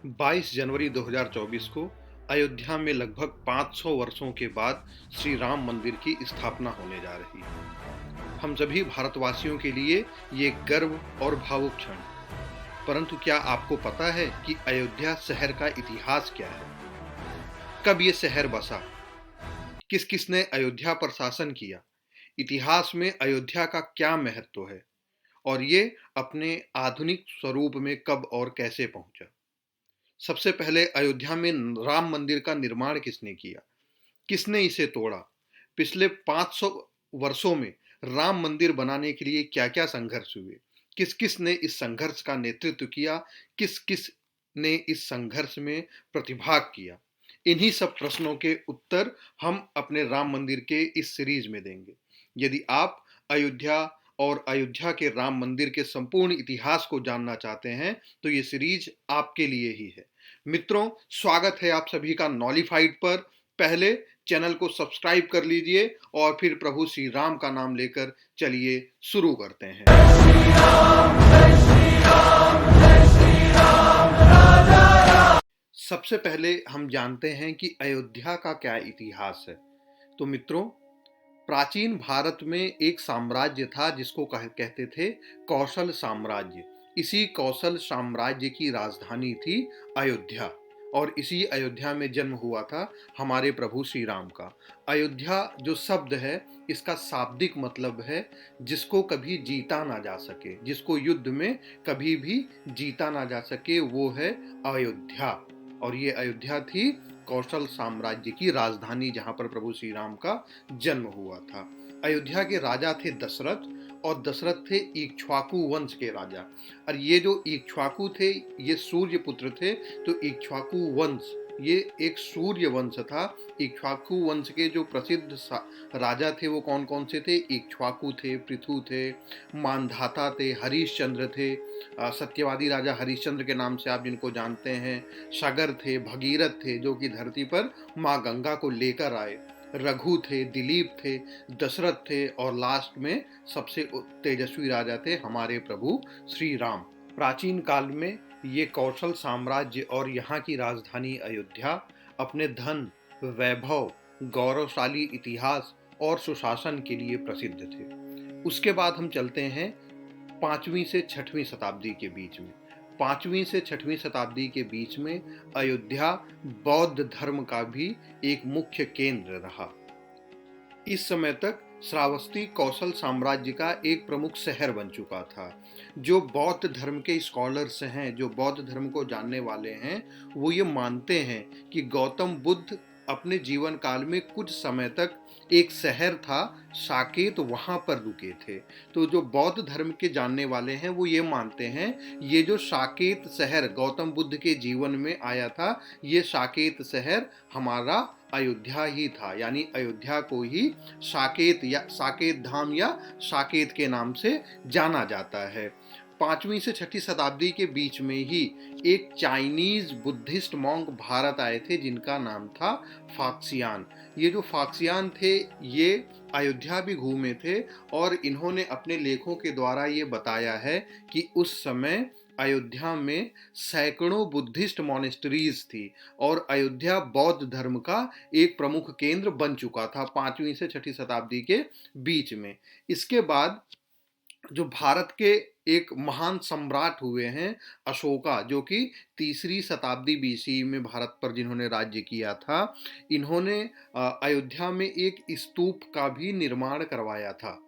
22 जनवरी 2024 को अयोध्या में लगभग 500 वर्षों के बाद श्री राम मंदिर की स्थापना होने जा रही है। हम सभी भारतवासियों के लिए ये गर्व और भावुक क्षण। परंतु क्या आपको पता है कि अयोध्या शहर का इतिहास क्या है? कब ये शहर बसा? किस किस ने अयोध्या पर शासन किया? इतिहास में अयोध्या का क्या महत्व है और ये अपने आधुनिक स्वरूप में कब और कैसे पहुंचा? सबसे पहले अयोध्या में राम मंदिर का निर्माण किसने किया? किसने इसे तोड़ा? पिछले 500 वर्षों में राम मंदिर बनाने के लिए क्या-क्या संघर्ष हुए? किस-किस ने इस संघर्ष का नेतृत्व किया? किस-किस ने इस संघर्ष में प्रतिभाग किया? इन्हीं सब प्रश्नों के उत्तर हम अपने राम मंदिर के इस सीरीज में देंगे। यदि आप अयोध्या और अयोध्या के राम मंदिर के संपूर्ण इतिहास को जानना चाहते हैं, तो ये सीरीज आपके लिए ही है। मित्रों, स्वागत है आप सभी का नॉलिफाइड पर। पहले चैनल को सब्सक्राइब कर लीजिए और फिर प्रभु श्री राम का नाम लेकर चलिए शुरू करते हैं। सबसे पहले हम जानते हैं कि अयोध्या का क्या इतिहास है। तो मित्रों, प्राचीन भारत में एक साम्राज्य था जिसको कहते थे कौशल साम्राज्य। इसी कौशल साम्राज्य की राजधानी थी अयोध्या और इसी अयोध्या में जन्म हुआ था हमारे प्रभु श्री राम का। अयोध्या जो शब्द है, इसका शाब्दिक मतलब है जिसको कभी जीता ना जा सके, जिसको युद्ध में कभी भी जीता ना जा सके, वो है अयोध्या। और ये अयोध्या थी कौशल साम्राज्य की राजधानी जहां पर प्रभु श्री राम का जन्म हुआ था। अयोध्या के राजा थे दशरथ और दशरथ थे इक्ष्वाकु वंश के राजा। और ये जो इक्ष्वाकु थे, ये सूर्य पुत्र थे। तो इक्ष्वाकु वंश ये एक सूर्य वंश था। इक्ष्वाकु वंश के जो प्रसिद्ध राजा थे वो कौन कौन से थे? इक्ष्वाकु थे, पृथु थे, मानधाता थे, हरिश्चंद्र थे, सत्यवादी राजा हरिश्चंद्र के नाम से आप जिनको जानते हैं, सागर थे, भगीरथ थे जो कि धरती पर माँ गंगा को लेकर आए, रघु थे, दिलीप थे, दशरथ थे और लास्ट में सबसे तेजस्वी राजा थे हमारे प्रभु श्री राम। प्राचीन काल में ये कौशल साम्राज्य और यहाँ की राजधानी अयोध्या अपने धन, वैभव, गौरवशाली इतिहास और सुशासन के लिए प्रसिद्ध थे। उसके बाद हम चलते हैं 5वीं से 6वीं शताब्दी के बीच में। 5वीं से 6वीं शताब्दी के बीच में अयोध्या बौद्ध धर्म का भी एक मुख्य केंद्र रहा। इस समय तक श्रावस्ती कौशल साम्राज्य का एक प्रमुख शहर बन चुका था। जो बौद्ध धर्म के स्कॉलर्स हैं, जो बौद्ध धर्म को जानने वाले हैं, वो ये मानते हैं कि गौतम बुद्ध अपने जीवन काल में कुछ समय तक एक शहर था साकेत, वहां पर रुके थे। तो जो बौद्ध धर्म के जानने वाले हैं वो ये मानते हैं ये जो साकेत शहर गौतम बुद्ध के जीवन में आया था, ये साकेत शहर हमारा अयोध्या ही था। यानी अयोध्या को ही साकेत या साकेत धाम या साकेत के नाम से जाना जाता है। 5वीं से 6वीं शताब्दी के बीच में ही एक चाइनीज बुद्धिस्ट मॉन्क भारत आए थे जिनका नाम था फाक्सियान। ये जो फाक्सियान थे ये अयोध्या भी घूमे थे और इन्होंने अपने लेखों के द्वारा ये बताया है कि उस समय अयोध्या में सैकड़ों बुद्धिस्ट मॉनेस्ट्रीज थी और अयोध्या बौद्ध धर्म का एक प्रमुख केंद्र बन चुका था 5वीं से 6वीं शताब्दी के बीच में। इसके बाद जो भारत के एक महान सम्राट हुए हैं अशोका, जो कि 3री शताब्दी बीसी में भारत पर जिन्होंने राज्य किया था, इन्होंने अयोध्या में एक स्तूप का भी निर्माण करवाया था।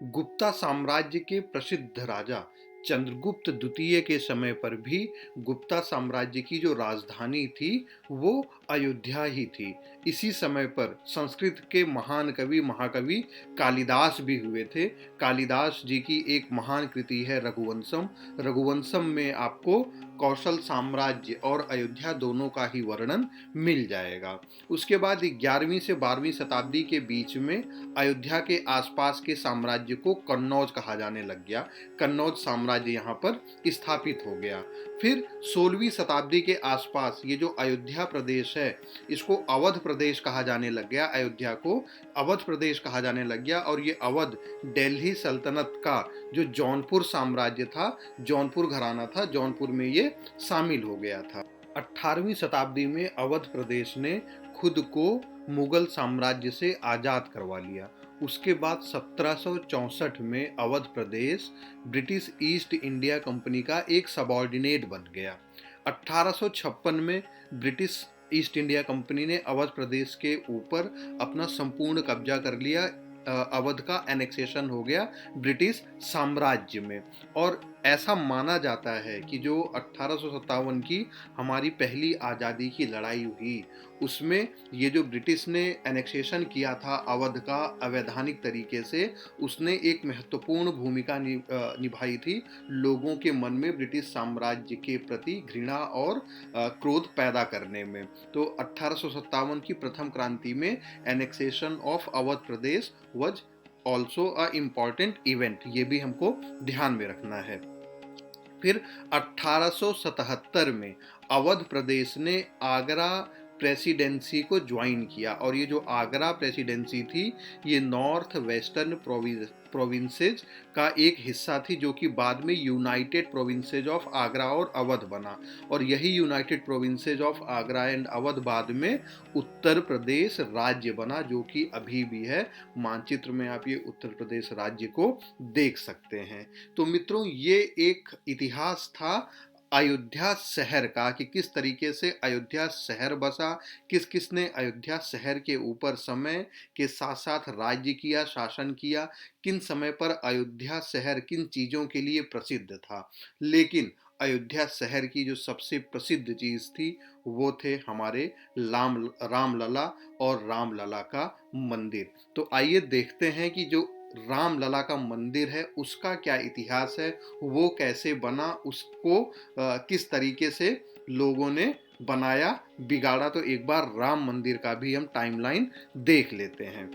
गुप्ता साम्राज्य के प्रसिद्ध राजा चंद्रगुप्त द्वितीय के समय पर भी गुप्ता साम्राज्य की जो राजधानी थी वो अयोध्या ही थी। इसी समय पर संस्कृत के महान कवि महाकवि कालिदास भी हुए थे। कालिदास जी की एक महान कृति है रघुवंशम। रघुवंशम में आपको कौशल साम्राज्य और अयोध्या दोनों का ही वर्णन मिल जाएगा। उसके बाद 11वीं से 12वीं शताब्दी के बीच में अयोध्या के आसपास के साम्राज्य को कन्नौज कहा जाने लग गया। कन्नौज साम्राज्य यहाँ पर स्थापित हो गया। फिर 16वीं शताब्दी के आसपास ये जो अयोध्या प्रदेश है, इसको अवध प्रदेश कहा जाने लग गया। अयोध्या को अवध प्रदेश कहा जाने लग गया और ये अवध दिल्ली सल्तनत का जो जौनपुर साम्राज्य था, जौनपुर घराना था, जौनपुर में ये शामिल हो गया था। 18वीं शताब्दी में अवध प्रदेश ने खुद को मुगल साम्राज्य से आज़ाद करवा लिया। उसके बाद 1764 में अवध प्रदेश ब्रिटिश ईस्ट इंडिया कंपनी का एक सबॉर्डिनेट बन गया। 1856 में ब्रिटिश ईस्ट इंडिया कंपनी ने अवध प्रदेश के ऊपर अपना संपूर्ण कब्जा कर लिया। अवध का एनेक्सेशन हो गया ब्रिटिश साम्राज्य में। और ऐसा माना जाता है कि जो 1857 की हमारी पहली आज़ादी की लड़ाई हुई, उसमें ये जो ब्रिटिश ने एनेक्सेशन किया था अवध का अवैधानिक तरीके से, उसने एक महत्वपूर्ण भूमिका निभाई थी लोगों के मन में ब्रिटिश साम्राज्य के प्रति घृणा और क्रोध पैदा करने में। तो 1857 की प्रथम क्रांति में annexation of Awadh Pradesh was also a important event, ये भी हमको ध्यान में रखना है। फिर 1877 में अवध प्रदेश ने आगरा प्रेसिडेंसी को ज्वाइन किया और ये जो आगरा प्रेसिडेंसी थी, ये नॉर्थ वेस्टर्न प्रोविंसेज का एक हिस्सा थी, जो कि बाद में यूनाइटेड प्रोविंसेज ऑफ आगरा और अवध बना। और यही United provinces of Agra and Awadh बाद में उत्तर प्रदेश राज्य बना, जो कि अभी भी है। मानचित्र में आप ये उत्तर प्रदेश राज्य को देख सकते हैं। तो मित्रों, ये एक इतिहास था अयोध्या शहर का कि किस तरीके से अयोध्या शहर बसा, किस किसने अयोध्या शहर के ऊपर समय के साथ साथ राज्य किया, शासन किया, किन समय पर अयोध्या शहर किन चीज़ों के लिए प्रसिद्ध था। लेकिन अयोध्या शहर की जो सबसे प्रसिद्ध चीज़ थी वो थे हमारे रामलला और रामलला का मंदिर। तो आइए देखते हैं कि जो रामलला का मंदिर है उसका क्या इतिहास है, वो कैसे बना, उसको किस तरीके से लोगों ने बनाया, बिगाड़ा। तो एक बार राम मंदिर का भी हम टाइमलाइन देख लेते हैं।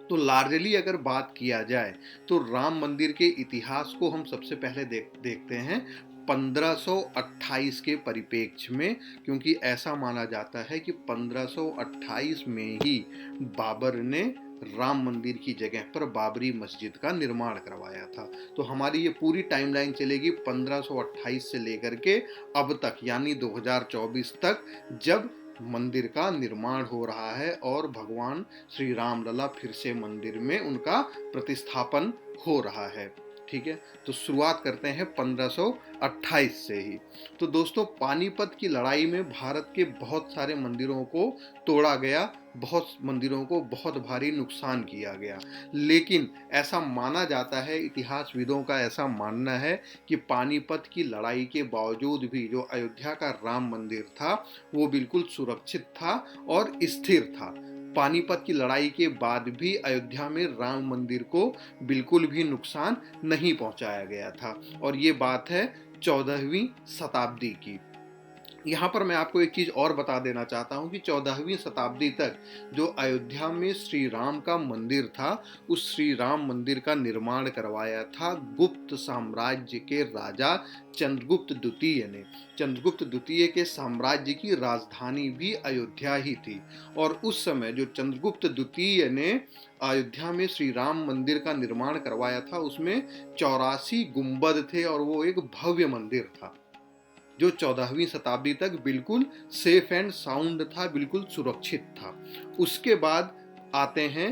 तो लार्जली अगर बात किया जाए तो राम मंदिर के इतिहास को हम सबसे पहले देखते हैं 1528 के परिप्रेक्ष्य में, क्योंकि ऐसा माना जाता है कि 1528 में ही बाबर ने राम मंदिर की जगह पर बाबरी मस्जिद का निर्माण करवाया था। तो हमारी ये पूरी टाइमलाइन चलेगी 1528 से लेकर के अब तक, यानी 2024 तक, जब मंदिर का निर्माण हो रहा है और भगवान श्री रामलला फिर से मंदिर में उनका प्रतिस्थापन हो रहा है। ठीक है, तो शुरुआत करते हैं 1528 से ही। तो दोस्तों, पानीपत की लड़ाई में भारत के बहुत सारे मंदिरों को तोड़ा गया, बहुत मंदिरों को बहुत भारी नुकसान किया गया। लेकिन ऐसा माना जाता है, इतिहासविदों का ऐसा मानना है कि पानीपत की लड़ाई के बावजूद भी जो अयोध्या का राम मंदिर था वो बिल्कुल सुरक्षित था और स्थिर था। पानीपत की लड़ाई के बाद भी अयोध्या में राम मंदिर को बिल्कुल भी नुकसान नहीं पहुंचाया गया था। और ये बात है 14वीं शताब्दी की। यहाँ पर मैं आपको एक चीज़ और बता देना चाहता हूँ कि 14वीं शताब्दी तक जो अयोध्या में श्री राम का मंदिर था, उस श्री राम मंदिर का निर्माण करवाया था गुप्त साम्राज्य के राजा चंद्रगुप्त द्वितीय ने। चंद्रगुप्त द्वितीय के साम्राज्य की राजधानी भी अयोध्या ही थी। और उस समय जो चंद्रगुप्त द्वितीय ने अयोध्या में श्री राम मंदिर का निर्माण करवाया था, उसमें 84 गुंबद थे और वो एक भव्य मंदिर था, जो 14वीं शताब्दी तक बिल्कुल सेफ एंड साउंड था, बिल्कुल सुरक्षित था। उसके बाद आते हैं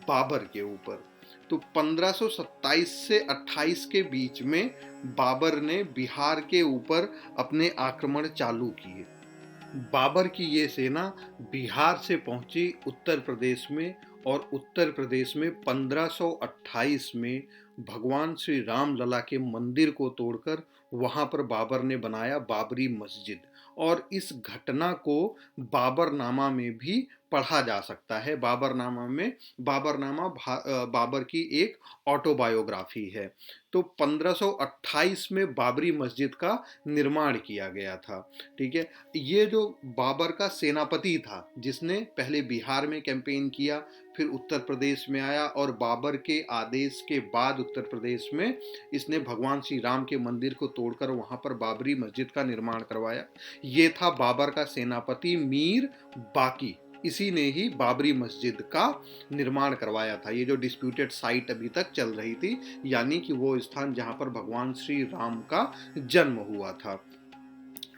बाबर के ऊपर। तो 1527 से 28 के बीच में बाबर ने बिहार के ऊपर अपने आक्रमण चालू किए। बाबर की ये सेना बिहार से पहुंची उत्तर प्रदेश में, और उत्तर प्रदेश में 1528 में भगवान श्री राम लला के मंदिर को तोड़कर वहां पर बाबर ने बनाया बाबरी मस्जिद। और इस घटना को बाबरनामा में भी पढ़ा जा सकता है। बाबरनामा बाबर की एक ऑटोबायोग्राफी है। तो 1528 में बाबरी मस्जिद का निर्माण किया गया था। ठीक है, ये जो बाबर का सेनापति था, जिसने पहले बिहार में कैंपेन किया, फिर उत्तर प्रदेश में आया, और बाबर के आदेश के बाद उत्तर प्रदेश में इसने भगवान श्री राम के मंदिर को तोड़कर वहां पर बाबरी मस्जिद का निर्माण करवाया। ये था बाबर का सेनापति मीर बाकी, इसी ने ही बाबरी मस्जिद का निर्माण करवाया था। ये जो डिस्प्यूटेड साइट अभी तक चल रही थी, यानी कि वो स्थान जहां पर भगवान श्री राम का जन्म हुआ था।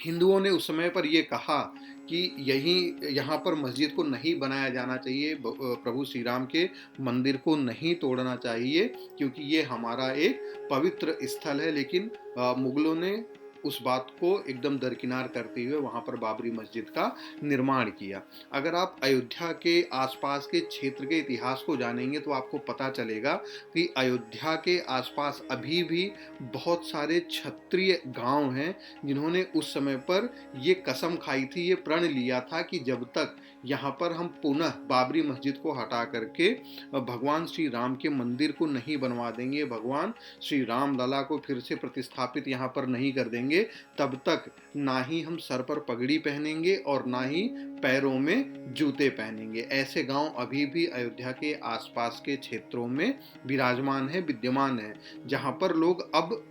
हिंदुओं ने उस समय पर यह कहा कि यहीं यहाँ पर मस्जिद को नहीं बनाया जाना चाहिए, प्रभु श्री राम के मंदिर को नहीं तोड़ना चाहिए, क्योंकि ये हमारा एक पवित्र स्थल है। लेकिन मुगलों ने उस बात को एकदम दरकिनार करते हुए वहां पर बाबरी मस्जिद का निर्माण किया। अगर आप अयोध्या के आसपास के क्षेत्र के इतिहास को जानेंगे तो आपको पता चलेगा कि अयोध्या के आसपास अभी भी बहुत सारे क्षत्रिय गांव हैं जिन्होंने उस समय पर ये कसम खाई थी, ये प्रण लिया था कि जब तक यहाँ पर हम पुनः बाबरी मस्जिद को हटा करके भगवान श्री राम के मंदिर को नहीं बनवा देंगे, भगवान श्री राम लला को फिर से प्रतिस्थापित यहाँ पर नहीं कर देंगे, तब तक ना ही हम सर पर पगड़ी पहनेंगे और ना ही पैरों में जूते पहनेंगे। ऐसे गांव अभी भी अयोध्या के आसपास के क्षेत्रों में विराजमान है, विद्यमान है, जहां पर लोग अब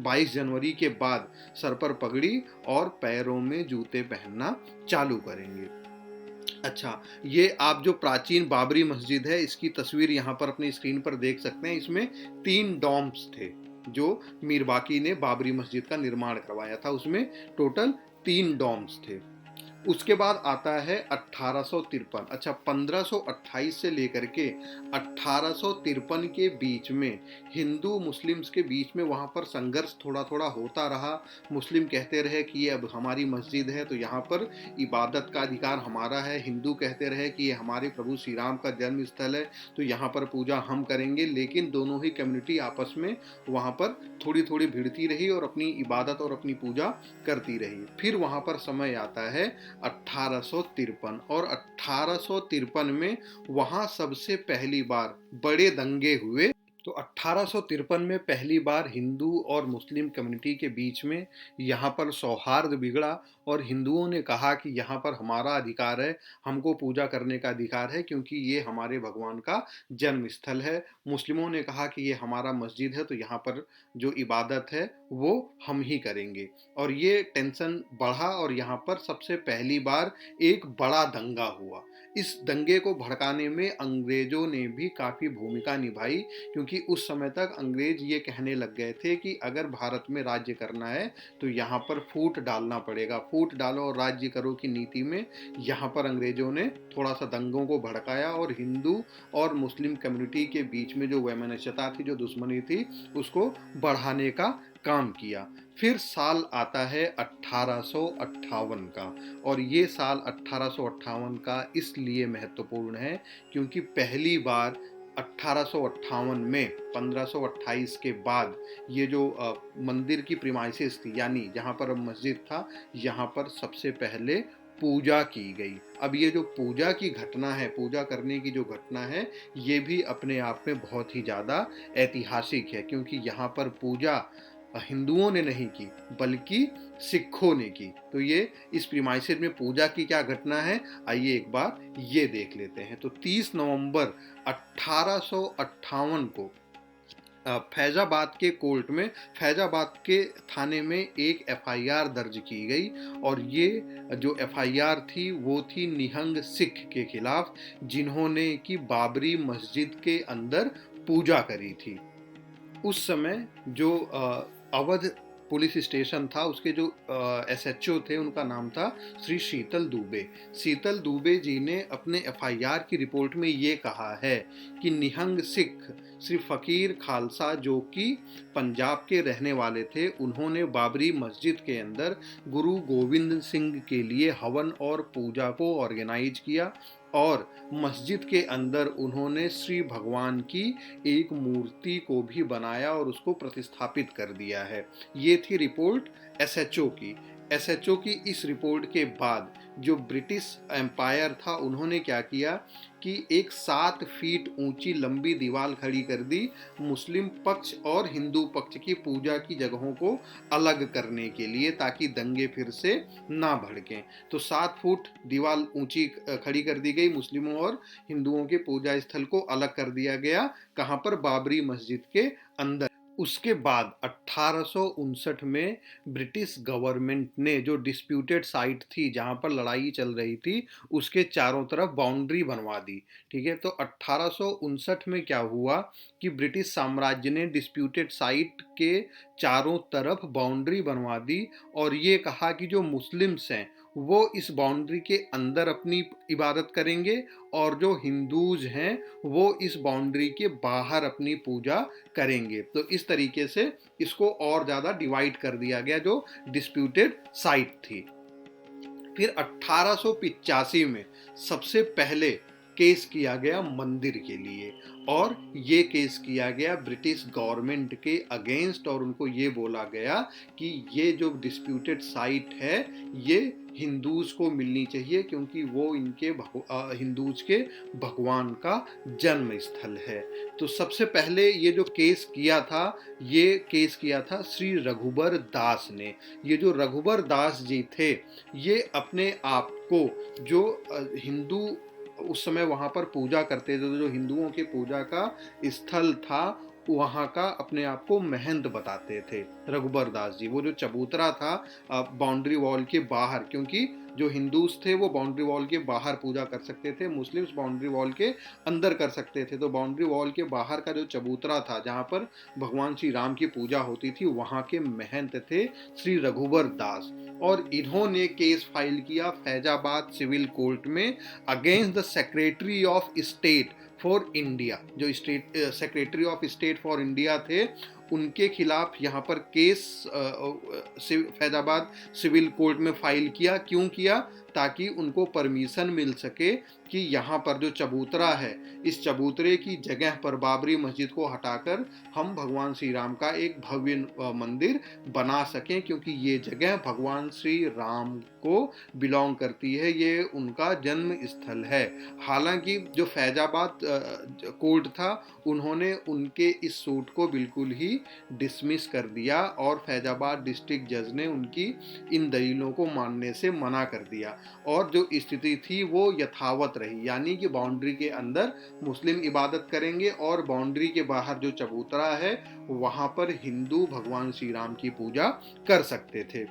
22 जनवरी के बाद सर पर पगड़ी और पैरों में जूते पहनना चालू करेंगे। अच्छा, ये आप जो प्राचीन बाबरी मस्जिद है इसकी तस्वीर यहाँ पर अपनी स्क्रीन पर देख सकते हैं। इसमें 3 डोम्स थे जो मीर बाकी ने बाबरी मस्जिद का निर्माण करवाया था, उसमें टोटल 3 डोम्स थे। उसके बाद आता है 1853। अच्छा, 1528 से लेकर के 1853 के बीच में हिंदू मुस्लिम्स के बीच में वहाँ पर संघर्ष थोड़ा थोड़ा होता रहा। मुस्लिम कहते रहे कि ये अब हमारी मस्जिद है तो यहाँ पर इबादत का अधिकार हमारा है, हिंदू कहते रहे कि ये हमारे प्रभु श्री राम का जन्म स्थल है तो यहाँ पर पूजा हम करेंगे। लेकिन दोनों ही कम्युनिटी आपस में वहाँ पर थोड़ी थोड़ी भिड़ती रही और अपनी इबादत और अपनी पूजा करती रही। फिर वहाँ पर समय आता है 1853, और 1853 में वहां सबसे पहली बार बड़े दंगे हुए। तो 1853 में पहली बार हिंदू और मुस्लिम कम्युनिटी के बीच में यहाँ पर सौहार्द बिगड़ा और हिंदुओं ने कहा कि यहाँ पर हमारा अधिकार है, हमको पूजा करने का अधिकार है क्योंकि ये हमारे भगवान का जन्म स्थल है। मुस्लिमों ने कहा कि ये हमारा मस्जिद है तो यहाँ पर जो इबादत है वो हम ही करेंगे। और ये टेंशन बढ़ा और यहाँ पर सबसे पहली बार एक बड़ा दंगा हुआ। इस दंगे को भड़काने में अंग्रेजों ने भी काफ़ी भूमिका निभाई, क्योंकि उस समय तक अंग्रेज ये कहने लग गए थे कि अगर भारत में राज्य करना है तो यहाँ पर फूट डालना पड़ेगा, फूट डालो और राज्य करो की नीति में यहाँ पर अंग्रेजों ने थोड़ा सा दंगों को भड़काया और हिंदू और मुस्लिम कम्युनिटी के बीच में जो वैमनस्यता थी, जो दुश्मनी थी, उसको बढ़ाने का काम किया। फिर साल आता है 1858 का, और ये साल 1858 का इसलिए महत्वपूर्ण है क्योंकि पहली बार 1858 में 1528 के बाद ये जो मंदिर की प्रीमाइसेस थी, यानी जहाँ पर मस्जिद था, यहाँ पर सबसे पहले पूजा की गई। अब ये जो पूजा की घटना है, पूजा करने की जो घटना है, ये भी अपने आप में बहुत ही ज़्यादा ऐतिहासिक है, क्योंकि यहाँ पर पूजा हिंदुओं ने नहीं की बल्कि सिखों ने की। तो ये इस प्रीमाइसेस में पूजा की क्या घटना है, आइए एक बार ये देख लेते हैं। तो 30 नवंबर 1858 को फैजाबाद के कोर्ट में, फैजाबाद के थाने में एक एफआईआर दर्ज की गई, और ये जो एफआईआर थी वो थी निहंग सिख के खिलाफ, जिन्होंने कि बाबरी मस्जिद के अंदर पूजा करी थी। उस समय जो अवध पुलिस स्टेशन था, उसके जो एसएचओ थे उनका नाम था श्री शीतल दुबे। शीतल दुबे जी ने अपने एफआईआर की रिपोर्ट में ये कहा है कि निहंग सिख श्री फकीर खालसा, जो कि पंजाब के रहने वाले थे, उन्होंने बाबरी मस्जिद के अंदर गुरु गोविंद सिंह के लिए हवन और पूजा को ऑर्गेनाइज किया, और मस्जिद के अंदर उन्होंने श्री भगवान की एक मूर्ति को भी बनाया और उसको प्रतिस्थापित कर दिया है। ये थी रिपोर्ट एसएचओ की। एसएचओ की इस रिपोर्ट के बाद जो ब्रिटिश एम्पायर था, उन्होंने क्या किया कि एक 7 फीट ऊंची लंबी दीवार खड़ी कर दी मुस्लिम पक्ष और हिंदू पक्ष की पूजा की जगहों को अलग करने के लिए, ताकि दंगे फिर से ना भड़कें। तो 7 फुट दीवार ऊंची खड़ी कर दी गई, मुस्लिमों और हिंदुओं के पूजा स्थल को अलग कर दिया गया। कहाँ पर? बाबरी मस्जिद के अंदर। उसके बाद 1859 में ब्रिटिश गवर्नमेंट ने जो डिस्प्यूटेड साइट थी जहां पर लड़ाई चल रही थी उसके चारों तरफ बाउंड्री बनवा दी। ठीक है, तो 1859 में क्या हुआ कि ब्रिटिश साम्राज्य ने डिस्प्यूटेड साइट के चारों तरफ बाउंड्री बनवा दी और ये कहा कि जो मुस्लिम्स हैं वो इस बाउंड्री के अंदर अपनी इबादत करेंगे और जो हिंदूज हैं वो इस बाउंड्री के बाहर अपनी पूजा करेंगे। तो इस तरीके से इसको और ज़्यादा डिवाइड कर दिया गया जो डिस्प्यूटेड साइट थी। फिर 1885 में सबसे पहले केस किया गया मंदिर के लिए और ये केस किया गया ब्रिटिश गवर्नमेंट के अगेंस्ट और उनको ये बोला गया कि ये जो डिस्प्यूटेड साइट है ये हिंदूज को मिलनी चाहिए क्योंकि वो इनके हिंदूज के भगवान का जन्म स्थल है। तो सबसे पहले ये जो केस किया था ये केस किया था श्री रघुबर दास ने। ये जो रघुबर दास जी थे ये अपने आप को जो हिंदू उस समय वहां पर पूजा करते थे, तो जो हिंदुओं के पूजा का स्थल था वहां का अपने आप को महंत बताते थे रघुबर दास जी। वो जो चबूतरा था बाउंड्री वॉल के बाहर, क्योंकि जो हिंदूज थे वो बाउंड्री वॉल के बाहर पूजा कर सकते थे, मुस्लिम्स बाउंड्री वॉल के अंदर कर सकते थे। तो बाउंड्री वॉल के बाहर का जो चबूतरा था जहाँ पर भगवान श्री राम की पूजा होती थी वहाँ के महंत थे श्री रघुबर दास और इन्होंने केस फाइल किया फैजाबाद सिविल कोर्ट में against the secretary of state for India. जो state secretary of state for India थे उनके खिलाफ यहाँ पर केस फैजाबाद सिविल कोर्ट में फाइल किया। क्यों किया? ताकि उनको परमिशन मिल सके कि यहाँ पर जो चबूतरा है इस चबूतरे की जगह पर बाबरी मस्जिद को हटाकर हम भगवान श्री राम का एक भव्य मंदिर बना सकें, क्योंकि ये जगह भगवान श्री राम को बिलोंग करती है, ये उनका जन्म स्थल है। हालांकि जो फैजाबाद कोर्ट था उन्होंने उनके इस सूट को बिल्कुल ही डिसमिस कर दिया और फैजाबाद डिस्ट्रिक्ट जज ने उनकी इन दलीलों को मानने से मना कर दिया और जो स्थिति थी वो यथावत रही, यानी कि बाउंड्री के अंदर मुस्लिम इबादत करेंगे और बाउंड्री के बाहर जो चबूतरा है वहां पर हिंदू भगवान श्री राम की पूजा कर सकते थे।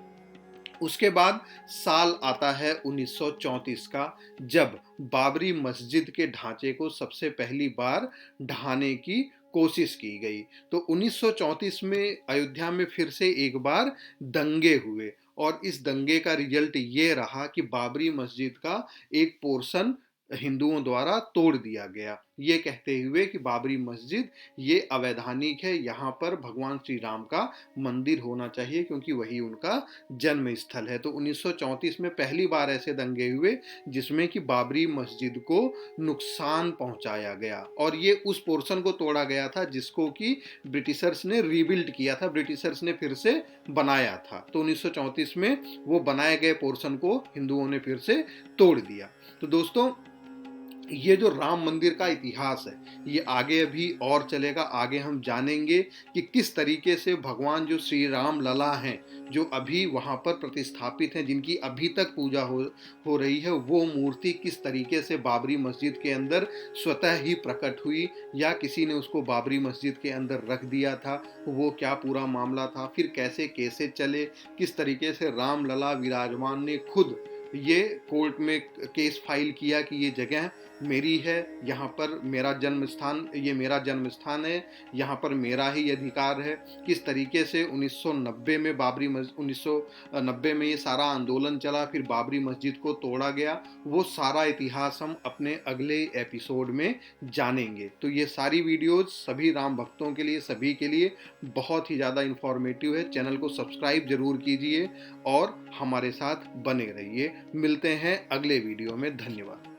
उसके बाद साल आता है 1934 का, जब बाबरी मस्जिद के ढांचे को सबसे पहली बार ढहाने की कोशिश की गई। तो 1934 में अयोध्या में फिर से एक बार दंगे हुए और इस दंगे का रिजल्ट ये रहा कि बाबरी मस्जिद का एक पोर्शन हिंदुओं द्वारा तोड़ दिया गया, ये कहते हुए कि बाबरी मस्जिद ये अवैधानिक है, यहाँ पर भगवान श्री राम का मंदिर होना चाहिए क्योंकि वही उनका जन्म स्थल है। तो 1934 में पहली बार ऐसे दंगे हुए जिसमें कि बाबरी मस्जिद को नुकसान पहुंचाया गया और ये उस पोर्शन को तोड़ा गया था जिसको कि ब्रिटिशर्स ने रीबिल्ड किया था, ब्रिटिशर्स ने फिर से बनाया था। तो 1934 में वो बनाए गए पोर्शन को हिंदुओं ने फिर से तोड़ दिया। तो दोस्तों ये जो राम मंदिर का इतिहास है ये आगे अभी और चलेगा। आगे हम जानेंगे कि किस तरीके से भगवान जो श्री राम लला हैं जो अभी वहाँ पर प्रतिस्थापित हैं, जिनकी अभी तक पूजा हो रही है, वो मूर्ति किस तरीके से बाबरी मस्जिद के अंदर स्वतः ही प्रकट हुई या किसी ने उसको बाबरी मस्जिद के अंदर रख दिया था, वो क्या पूरा मामला था, फिर कैसे कैसे चले, किस तरीके से राम लला विराजमान ने खुद ये कोर्ट में केस फाइल किया कि ये जगह मेरी है, यहाँ पर मेरा जन्म स्थान, ये मेरा जन्म स्थान है, यहाँ पर मेरा ही अधिकार है। किस तरीके से 1990 में 1990 में ये सारा आंदोलन चला, फिर बाबरी मस्जिद को तोड़ा गया, वो सारा इतिहास हम अपने अगले एपिसोड में जानेंगे। तो ये सारी वीडियोज सभी राम भक्तों के लिए, सभी के लिए बहुत ही ज़्यादा इंफॉर्मेटिव है। चैनल को सब्सक्राइब जरूर कीजिए और हमारे साथ बने रहिए। मिलते हैं अगले वीडियो में। धन्यवाद।